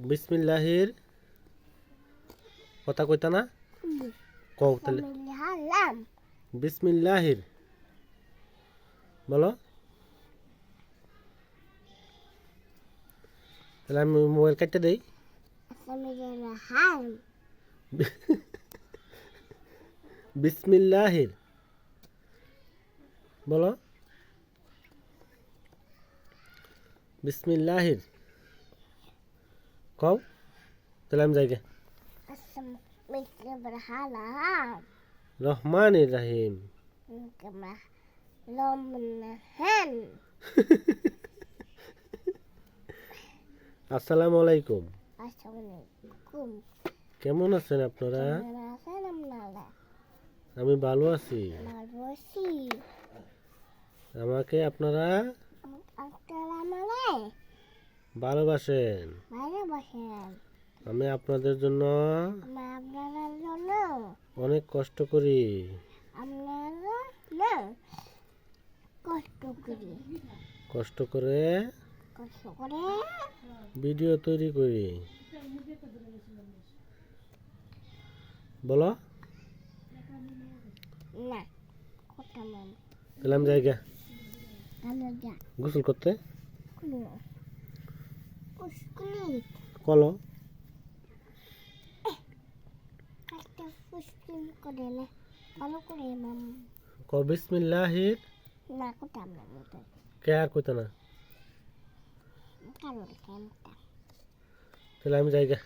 বিসমিল্লাহির কথা কইতা না কও তাহলে বিসমিল্লাহির বলো তাহলে আমি মোবাইল কাটতে দেই বিসমিল্লাহির বলো বিসমিল্লাহির কও তাহলে আমি যাই গে রহমানির রহিম আসসালামু আলাইকুম কেমন আছেন আপনারা আমি ভালো আছি আমাকে আপনারা ভালোবাসেন আমি আপনাদের জন্য অনেক কষ্ট করি কষ্ট করে ভিডিও তৈরি করি বলো তাহলে আমি যাই গা গোসল করতে কলো বিসমিল্লাহির কে আর কইতা না তাহলে আমি যাই গা